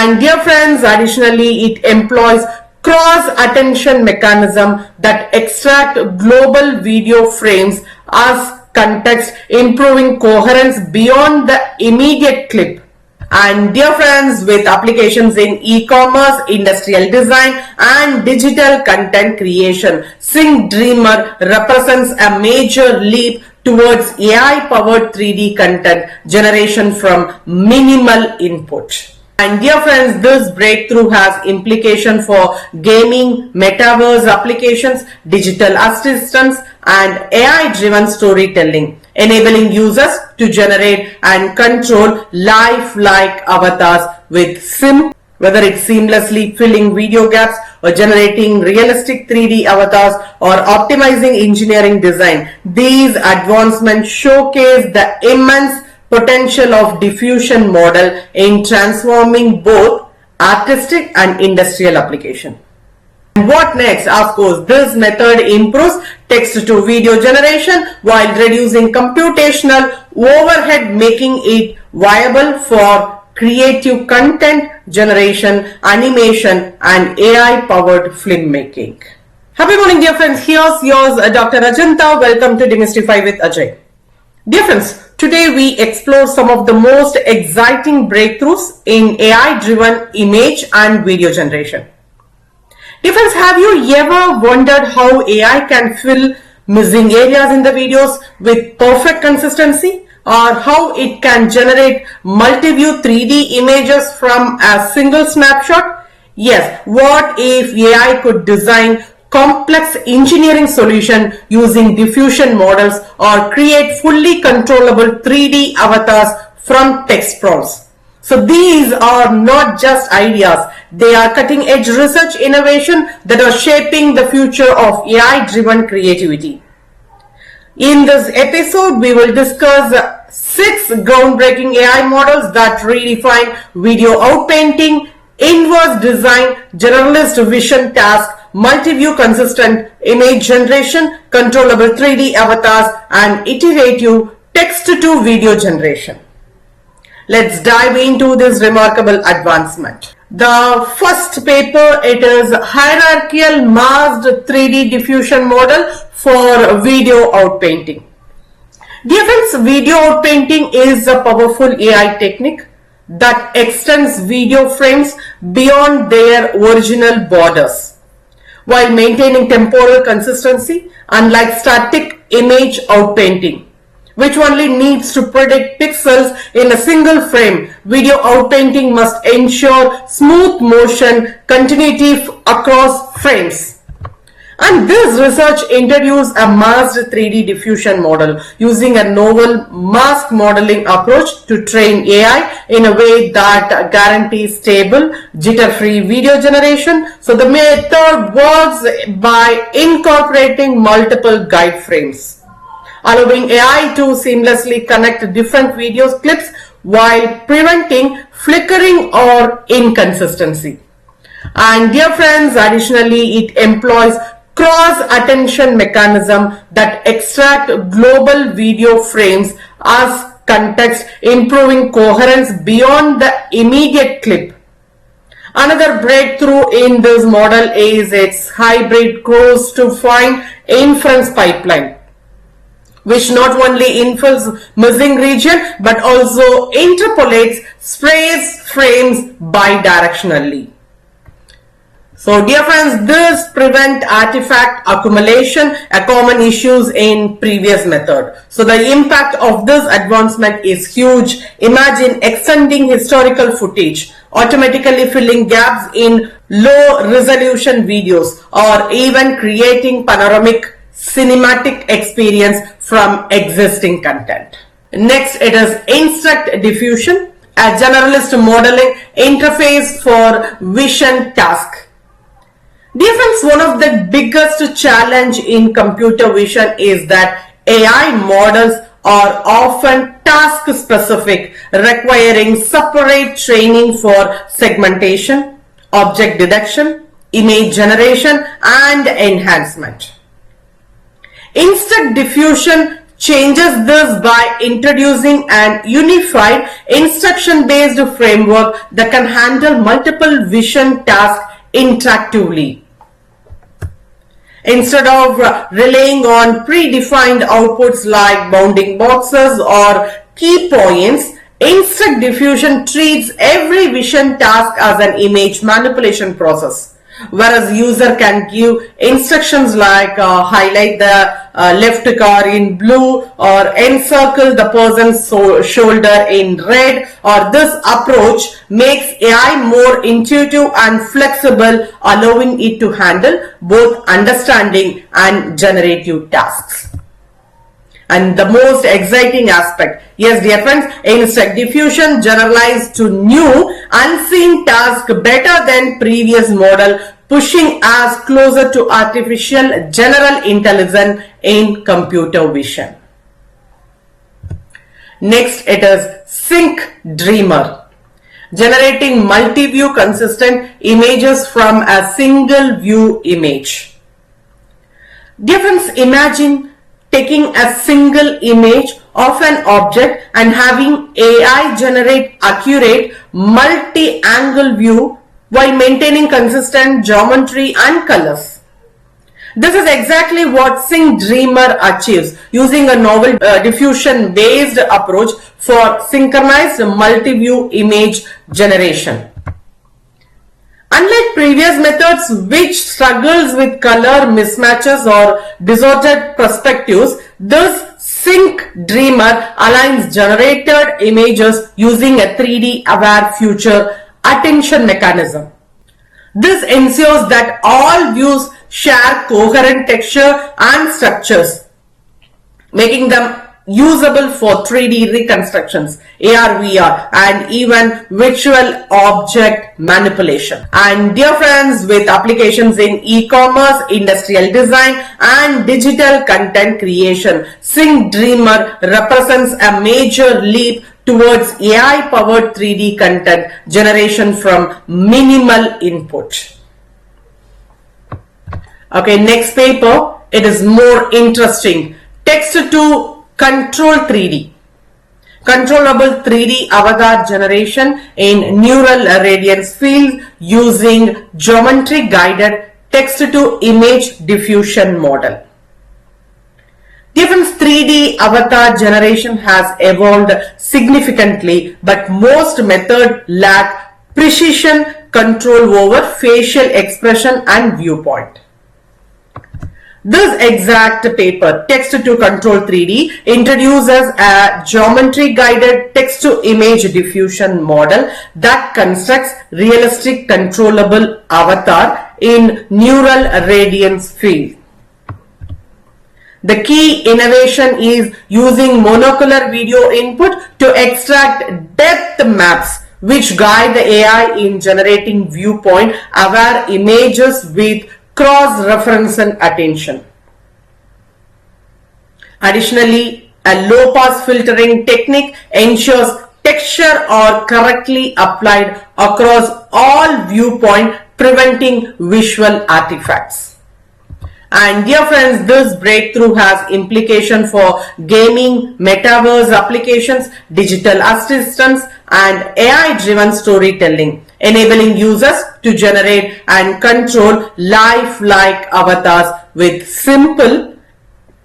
And dear friends, additionally, it employs cross-attention mechanism that extract global video frames as context, improving coherence beyond the immediate clip. And dear friends, with applications in e-commerce, industrial design and digital content creation, Sync Dreamer represents a major leap towards AI-powered 3D content generation from minimal input. And dear friends, this breakthrough has implication for gaming, metaverse applications, digital assistants, and AI-driven storytelling, enabling users to generate and control lifelike avatars with whether it's seamlessly filling video gaps or generating realistic 3D avatars or optimizing engineering design. These advancements showcase the immense potential of diffusion model in transforming both artistic and industrial application. And what next? Of course, this method improves text to video generation while reducing computational overhead, making it viable for creative content generation, animation, and AI-powered filmmaking. Happy morning, dear friends. Here's yours, Dr. Ajanta. Welcome to Demystify with Ajay. Dear friends, today we explore some of the most exciting breakthroughs in AI-driven image and video generation. Dear friends, have you ever wondered how AI can fill missing areas in the videos with perfect consistency? Or how it can generate multi-view 3D images from a single snapshot? Yes, what if AI could design complex engineering solution using diffusion models or create fully controllable 3D avatars from text prompts? So these are not just ideas, they are cutting-edge research innovation that are shaping the future of AI-driven creativity. In this episode, we will discuss 6 groundbreaking AI models that redefine video outpainting, inverse design, generalist vision task, multiview-consistent image generation, controllable 3D avatars, and iterative text-to-video generation. Let's dive into this remarkable advancement. The first paper, it is Hierarchical masked 3D diffusion model for video outpainting. Dear friends, video outpainting is a powerful AI technique that extends video frames beyond their original borders while maintaining temporal consistency, unlike static image outpainting, which only needs to predict pixels in a single frame. Video outpainting must ensure smooth motion continuity across frames. And this research introduced a masked 3D diffusion model using a novel mask modeling approach to train AI in a way that guarantees stable, jitter-free video generation. So the method works by incorporating multiple guide frames, allowing AI to seamlessly connect different video clips while preventing flickering or inconsistency. And dear friends, additionally, it employs cross-attention mechanism that extract global video frames as context, improving coherence beyond the immediate clip. Another breakthrough in this model is its hybrid close-to-fine inference pipeline, which not only infills missing region but also interpolates sparse frames bidirectionally. So dear friends, this prevents artifact accumulation, a common issue in previous method. So the impact of this advancement is huge. Imagine extending historical footage, automatically filling gaps in low resolution videos, or even creating panoramic cinematic experience from existing content. Next, it is InstructDiffusion, a generalist modeling interface for vision task. Dear friends, one of the biggest challenge in computer vision is that AI models are often task specific, requiring separate training for segmentation, object detection, image generation, and enhancement. InstructDiffusion changes this by introducing an unified instruction-based framework that can handle multiple vision tasks interactively. Instead of relying on predefined outputs like bounding boxes or key points, InstructDiffusion treats every vision task as an image manipulation process, whereas user can give instructions like highlight the left car in blue or encircle the person's shoulder in red. Or this approach makes AI more intuitive and flexible, allowing it to handle both understanding and generative tasks. And the most exciting aspect, yes dear friends, InstructDiffusion generalized to new unseen tasks better than previous model, pushing us closer to artificial general intelligence in computer vision. Next it is Sync Dreamer, generating multi-view consistent images from a single view image. Dear friends, imagine taking a single image of an object and having AI generate accurate multi-angle view while maintaining consistent geometry and colors. This is exactly what Sync Dreamer achieves using a novel diffusion based approach for synchronized multi-view image generation. Unlike previous methods which struggles with color mismatches or distorted perspectives, this Sync Dreamer aligns generated images using a 3D aware future attention mechanism. This ensures that all views share coherent texture and structures, making them usable for 3D reconstructions, AR, VR, and even virtual object manipulation. And dear friends, with applications in e-commerce, industrial design, and digital content creation, Sync Dreamer represents a major leap towards AI-powered 3D content generation from minimal input. Okay, next paper, it is more interesting. Text to Control 3D. Controllable 3D avatar generation in neural Radiance field using geometry guided text to image diffusion model. Given 3D avatar generation has evolved significantly, but most methods lack precision control over facial expression and viewpoint. This exact paper, Text to Control 3D, introduces a geometry-guided text-to-image diffusion model that constructs realistic controllable avatar in neural Radiance field. The key innovation is using monocular video input to extract depth maps which guide the AI in generating viewpoint-aware images with cross-reference and attention. Additionally, a low-pass filtering technique ensures texture are correctly applied across all viewpoints, preventing visual artifacts. And dear friends, this breakthrough has implication for gaming, metaverse applications, digital assistants, and AI-driven storytelling, enabling users to generate and control lifelike avatars with simple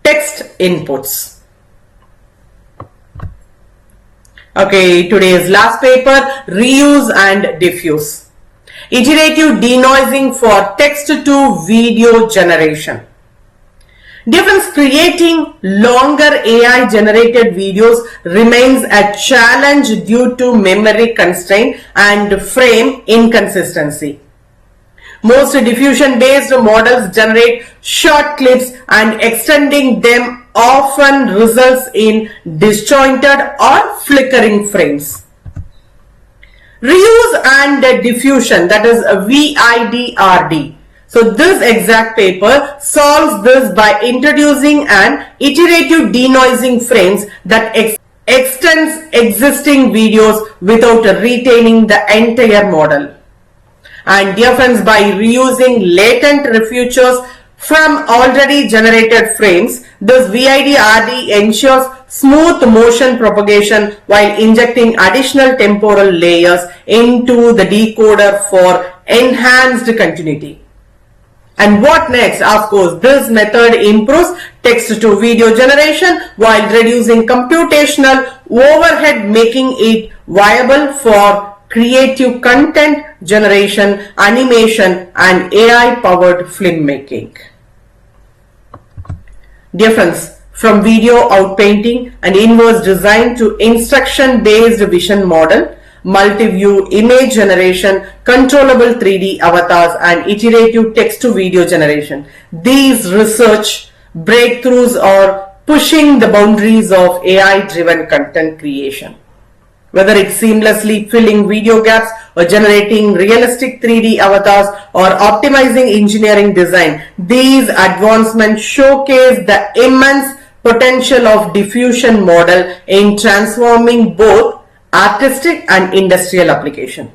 text inputs. Okay, today's last paper, Reuse and Diffuse. Iterative denoising for text to video generation. Difference creating longer AI generated videos remains a challenge due to memory constraint and frame inconsistency. Most diffusion based models generate short clips, and extending them often results in disjointed or flickering frames. Reuse and diffusion, that is VIDRD. So this exact paper solves this by introducing an iterative denoising frames that extends existing videos without retaining the entire model. And dear friends, by reusing latent features from already generated frames. This VID-RD ensures smooth motion propagation while injecting additional temporal layers into the decoder for enhanced continuity. And what next? Of course, this method improves text to video generation while reducing computational overhead, making it viable for creative content generation, animation, and AI-powered filmmaking. Dear friends, from video outpainting and inverse design to instruction-based vision model, multi-view image generation, controllable 3D avatars, and iterative text-to-video generation. These research breakthroughs are pushing the boundaries of AI-driven content creation. Whether it's seamlessly filling video gaps or generating realistic 3D avatars or optimizing engineering design, these advancements showcase the immense potential of diffusion model in transforming both artistic and industrial application.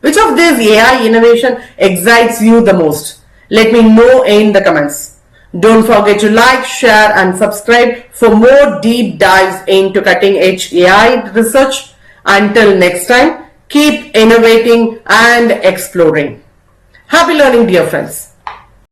Which of these AI innovation excites you the most? Let me know in the comments. Don't forget to like, share, and subscribe for more deep dives into cutting-edge AI research. Until next time, keep innovating and exploring. Happy learning, dear friends.